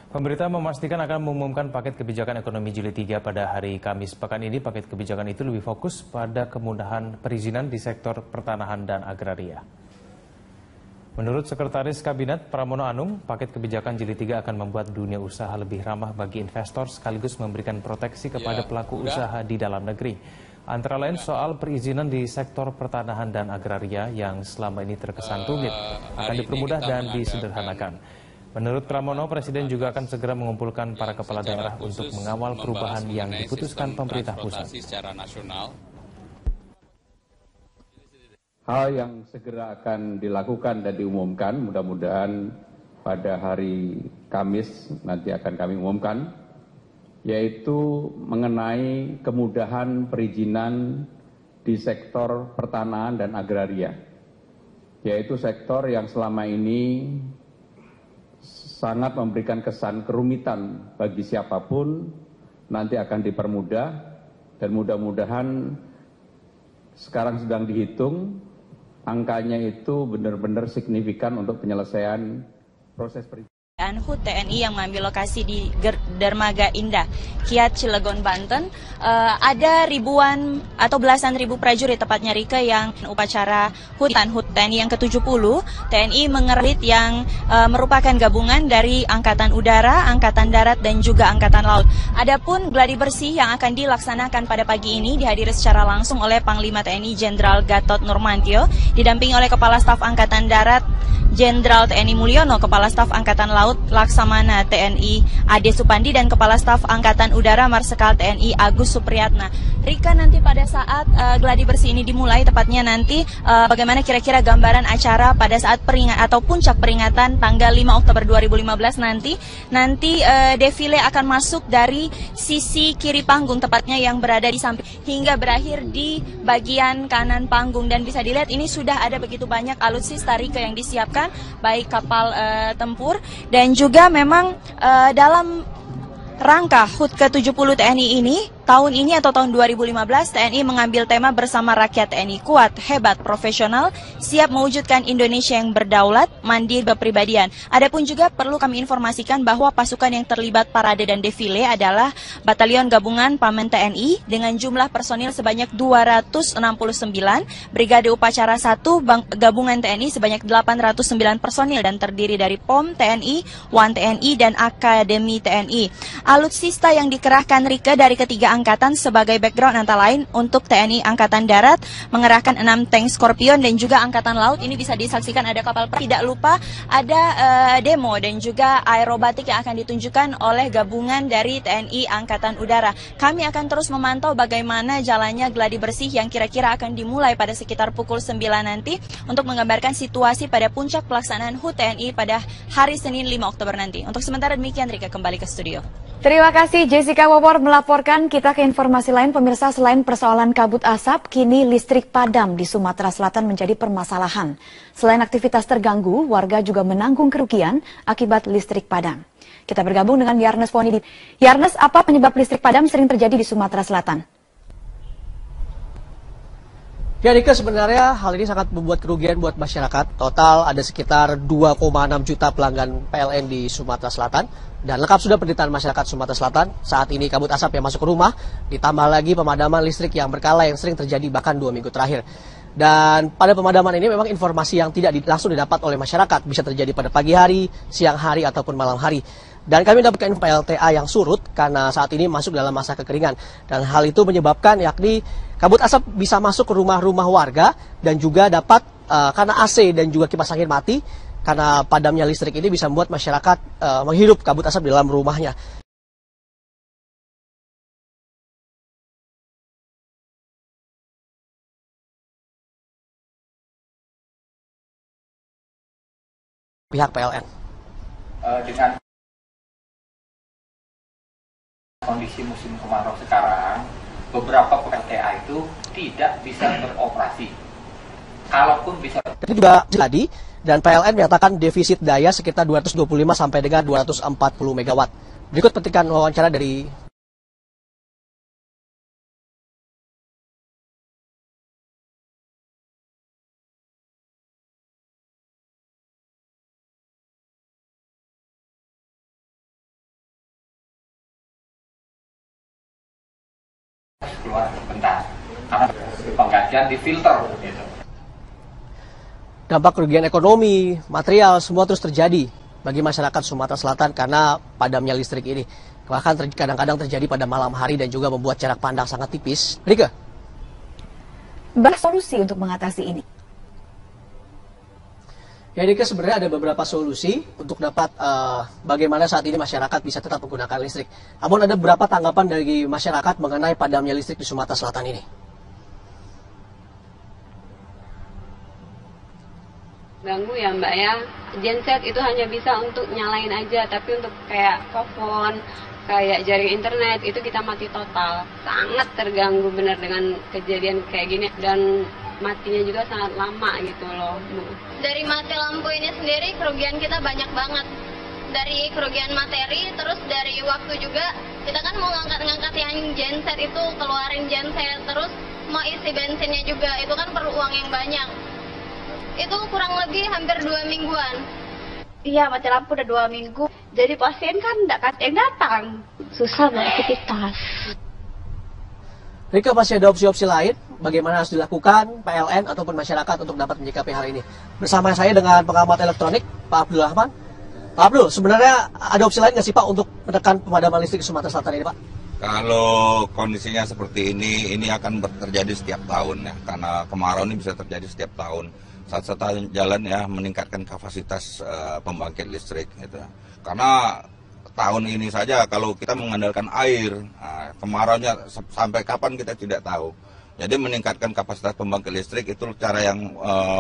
Pemerintah memastikan akan mengumumkan paket kebijakan ekonomi Jili 3 pada hari Kamis. Pekan ini paket kebijakan itu lebih fokus pada kemudahan perizinan di sektor pertanahan dan agraria. Menurut Sekretaris Kabinet Pramono Anung, paket kebijakan Jili 3 akan membuat dunia usaha lebih ramah bagi investor sekaligus memberikan proteksi kepada pelaku usaha di dalam negeri. Antara lain soal perizinan di sektor pertanahan dan agraria yang selama ini terkesan rumit akan dipermudah dan disederhanakan. Menurut Pramono, Presiden juga akan segera mengumpulkan para kepala daerah untuk mengawal perubahan yang diputuskan pemerintah pusat. Hal yang segera akan dilakukan dan diumumkan, mudah-mudahan pada hari Kamis nanti akan kami umumkan, yaitu mengenai kemudahan perizinan di sektor pertanahan dan agraria, yaitu sektor yang selama ini sangat memberikan kesan kerumitan bagi siapapun, nanti akan dipermudah dan mudah-mudahan sekarang sedang dihitung, angkanya itu benar-benar signifikan untuk penyelesaian proses perizinan. HUT TNI yang mengambil lokasi di Dermaga Indah, Kiat, Cilegon, Banten, ada ribuan atau belasan ribu prajurit tepatnya Rike yang upacara HUT TNI yang ke-70, TNI mengerit yang merupakan gabungan dari Angkatan Udara, Angkatan Darat, dan juga Angkatan Laut. Adapun gladi bersih yang akan dilaksanakan pada pagi ini dihadiri secara langsung oleh Panglima TNI Jenderal Gatot Nurmantio, didampingi oleh Kepala Staf Angkatan Darat Jenderal TNI Mulyono, Kepala Staf Angkatan Laut Laksamana TNI Ade Supandi, dan Kepala Staf Angkatan Udara Marsikal TNI Agus Supriyatna. Rika, nanti pada saat gladi bersih ini dimulai, tepatnya nanti bagaimana kira-kira gambaran acara pada saat atau puncak peringatan tanggal 5 Oktober 2015 nanti defile akan masuk dari sisi kiri panggung, tepatnya yang berada di samping, hingga berakhir di bagian kanan panggung, dan bisa dilihat ini sudah ada begitu banyak alutsista Rika yang disiapkan, baik kapal tempur dan juga memang dalam rangka HUT ke-70 TNI ini, tahun ini atau tahun 2015, TNI mengambil tema bersama rakyat TNI kuat, hebat, profesional, siap mewujudkan Indonesia yang berdaulat, mandiri, berpribadian. Adapun juga perlu kami informasikan bahwa pasukan yang terlibat parade dan defile adalah Batalion Gabungan Pamen TNI dengan jumlah personil sebanyak 269, Brigade Upacara 1 Gabungan TNI sebanyak 809 personil dan terdiri dari POM TNI, WAN TNI, dan Akademi TNI. Alutsista yang dikerahkan Rike dari ketiga angkatan sebagai background antara lain untuk TNI Angkatan Darat mengerahkan 6 tank Scorpion, dan juga Angkatan Laut ini bisa disaksikan ada kapal perang. Tidak lupa ada demo dan juga aerobatik yang akan ditunjukkan oleh gabungan dari TNI Angkatan Udara. Kami akan terus memantau bagaimana jalannya gladi bersih yang kira-kira akan dimulai pada sekitar pukul 9 nanti untuk menggambarkan situasi pada puncak pelaksanaan HUT TNI pada hari Senin 5 Oktober nanti. Untuk sementara demikian, Rika kembali ke studio. Terima kasih Jessica Wawor melaporkan. Kita ke informasi lain, pemirsa. Selain persoalan kabut asap, kini listrik padam di Sumatera Selatan menjadi permasalahan. Selain aktivitas terganggu, warga juga menanggung kerugian akibat listrik padam. Kita bergabung dengan Yarnes Poni. Yarnes, apa penyebab listrik padam sering terjadi di Sumatera Selatan? Ya Rika, sebenarnya hal ini sangat membuat kerugian buat masyarakat. Total ada sekitar 2,6 juta pelanggan PLN di Sumatera Selatan. Dan lengkap sudah penderitaan masyarakat Sumatera Selatan. Saat ini kabut asap yang masuk ke rumah, ditambah lagi pemadaman listrik yang berkala yang sering terjadi bahkan 2 minggu terakhir. Dan pada pemadaman ini memang informasi yang tidak langsung didapat oleh masyarakat. Bisa terjadi pada pagi hari, siang hari, ataupun malam hari. Dan kami mendapatkan PLTA yang surut karena saat ini masuk dalam masa kekeringan. Dan hal itu menyebabkan yakni kabut asap bisa masuk ke rumah-rumah warga dan juga dapat karena AC dan juga kipas angin mati, karena padamnya listrik ini bisa membuat masyarakat menghirup kabut asap di dalam rumahnya. Pihak PLN. Dengan kondisi musim kemarau sekarang, beberapa PLTA itu tidak bisa beroperasi. Kalaupun bisa. Tapi juga jadi, dan PLN menyatakan defisit daya sekitar 225 sampai dengan 240 megawatt. Berikut petikan wawancara dari keluar bentar karena penggantian di filter gitu. Dampak kerugian ekonomi, material, semua terus terjadi bagi masyarakat Sumatera Selatan karena padamnya listrik ini. Bahkan kadang-kadang terjadi pada malam hari dan juga membuat jarak pandang sangat tipis. Rika? Bersolusi untuk mengatasi ini. Ya Rika, sebenarnya ada beberapa solusi untuk dapat bagaimana saat ini masyarakat bisa tetap menggunakan listrik. Namun ada beberapa tanggapan dari masyarakat mengenai padamnya listrik di Sumatera Selatan ini. Ganggu ya Mbak ya, genset itu hanya bisa untuk nyalain aja, tapi untuk kayak telepon, kayak jaring internet itu kita mati total. Sangat terganggu benar dengan kejadian kayak gini dan matinya juga sangat lama gitu loh. Dari mati lampu ini sendiri kerugian kita banyak banget. Dari kerugian materi, terus dari waktu juga, kita kan mau ngangkat-ngangkat yang genset itu, keluarin genset, terus mau isi bensinnya juga, itu kan perlu uang yang banyak. Itu kurang lebih hampir 2 mingguan. Iya, mati lampu udah 2 minggu. Jadi pasien kan nggak yang datang. Susah beraktivitas. Rika, masih ada opsi-opsi lain bagaimana harus dilakukan PLN ataupun masyarakat untuk dapat menyikapi hal ini. Bersama saya dengan pengamat elektronik, Pak Abdul Rahman. Pak Abdul, sebenarnya ada opsi lain nggak sih Pak untuk menekan pemadaman listrik di Sumatera Selatan ini Pak? Kalau kondisinya seperti ini akan terjadi setiap tahun ya, karena kemarau ini bisa terjadi setiap tahun. Satu-satunya jalan ya meningkatkan kapasitas pembangkit listrik gitu. Karena tahun ini saja kalau kita mengandalkan air, kemaraunya sampai kapan kita tidak tahu. Jadi meningkatkan kapasitas pembangkit listrik itu cara yang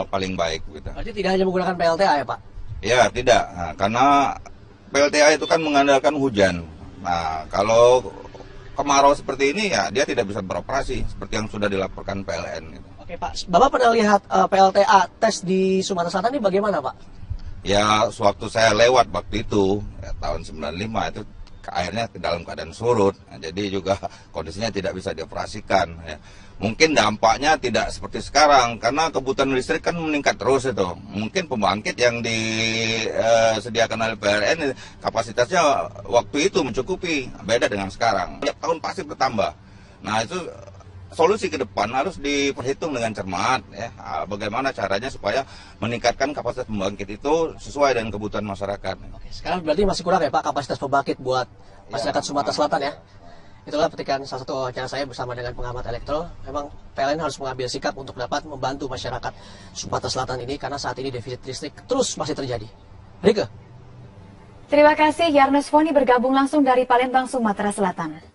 paling baik gitu. Berarti tidak hanya menggunakan PLTA ya Pak? Ya tidak, karena PLTA itu kan mengandalkan hujan. Nah kalau kemarau seperti ini ya dia tidak bisa beroperasi seperti yang sudah dilaporkan PLN gitu. Oke Pak, Bapak pernah lihat PLTA tes di Sumatera Selatan ini bagaimana Pak? Ya, sewaktu saya lewat waktu itu, ya, tahun 95 itu airnya dalam keadaan surut. Nah, jadi juga kondisinya tidak bisa dioperasikan. Ya. Mungkin dampaknya tidak seperti sekarang, karena kebutuhan listrik kan meningkat terus itu. Mungkin pembangkit yang disediakan oleh PLN kapasitasnya waktu itu mencukupi, beda dengan sekarang. Tiap tahun pasti bertambah. Nah itu solusi ke depan harus diperhitung dengan cermat ya, bagaimana caranya supaya meningkatkan kapasitas pembangkit itu sesuai dengan kebutuhan masyarakat. Oke, sekarang berarti masih kurang ya Pak kapasitas pembangkit buat masyarakat Sumatera Selatan ya. Itulah petikan salah satu wawancara saya bersama dengan pengamat elektro. Memang PLN harus mengambil sikap untuk dapat membantu masyarakat Sumatera Selatan ini karena saat ini defisit listrik terus masih terjadi. Rika. Terima kasih Yarnes Foni bergabung langsung dari Palembang, Sumatera Selatan.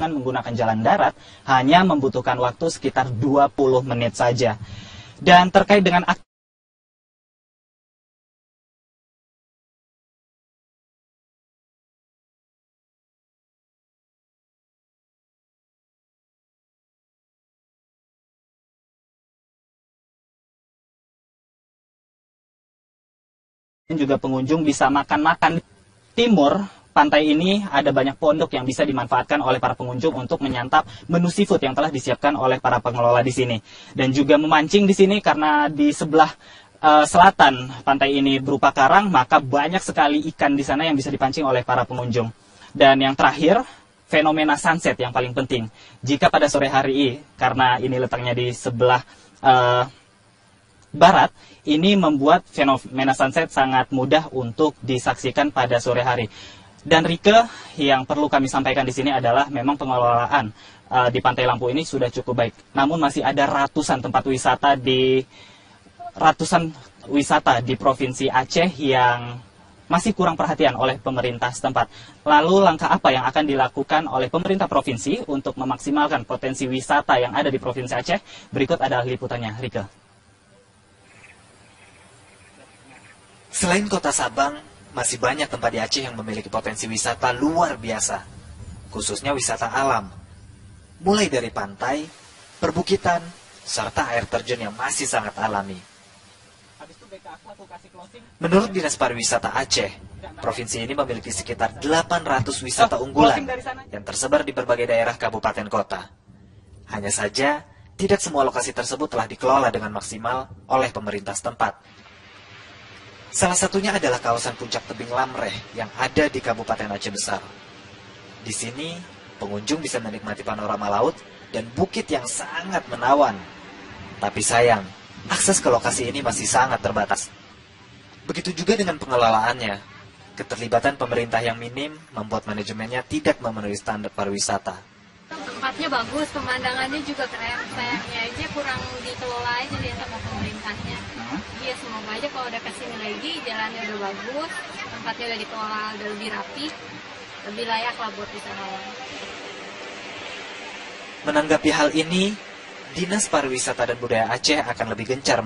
Menggunakan jalan darat hanya membutuhkan waktu sekitar 20 menit saja. Dan terkait dengan juga pengunjung bisa makan-makan. Timur pantai ini ada banyak pondok yang bisa dimanfaatkan oleh para pengunjung untuk menyantap menu seafood yang telah disiapkan oleh para pengelola di sini. Dan juga memancing di sini karena di sebelah selatan pantai ini berupa karang, maka banyak sekali ikan di sana yang bisa dipancing oleh para pengunjung. Dan yang terakhir, fenomena sunset yang paling penting. Jika pada sore hari, karena ini letaknya di sebelah barat, ini membuat fenomena sunset sangat mudah untuk disaksikan pada sore hari. Dan Rike, yang perlu kami sampaikan di sini adalah memang pengelolaan di Pantai Lampu ini sudah cukup baik. Namun masih ada ratusan wisata di Provinsi Aceh yang masih kurang perhatian oleh pemerintah setempat. Lalu langkah apa yang akan dilakukan oleh pemerintah provinsi untuk memaksimalkan potensi wisata yang ada di Provinsi Aceh? Berikut adalah liputannya, Rike. Selain kota Sabang, masih banyak tempat di Aceh yang memiliki potensi wisata luar biasa, khususnya wisata alam. Mulai dari pantai, perbukitan, serta air terjun yang masih sangat alami. Menurut Dinas Pariwisata Aceh, provinsi ini memiliki sekitar 800 wisata unggulan yang tersebar di berbagai daerah kabupaten kota. Hanya saja, tidak semua lokasi tersebut telah dikelola dengan maksimal oleh pemerintah setempat. Salah satunya adalah kawasan puncak tebing Lamreh yang ada di Kabupaten Aceh Besar. Di sini, pengunjung bisa menikmati panorama laut dan bukit yang sangat menawan. Tapi sayang, akses ke lokasi ini masih sangat terbatas. Begitu juga dengan pengelolaannya. Keterlibatan pemerintah yang minim membuat manajemennya tidak memenuhi standar pariwisata. Tempatnya bagus, pemandangannya juga keren. Sayangnya aja kurang dikelola aja dia sama pemerintahnya. Iya, semoga aja kalau udah kesini lagi, jalannya udah bagus, tempatnya udah dikelola, udah lebih rapi, lebih layak lah buat wisatawan. Menanggapi hal ini, Dinas Pariwisata dan Budaya Aceh akan lebih gencar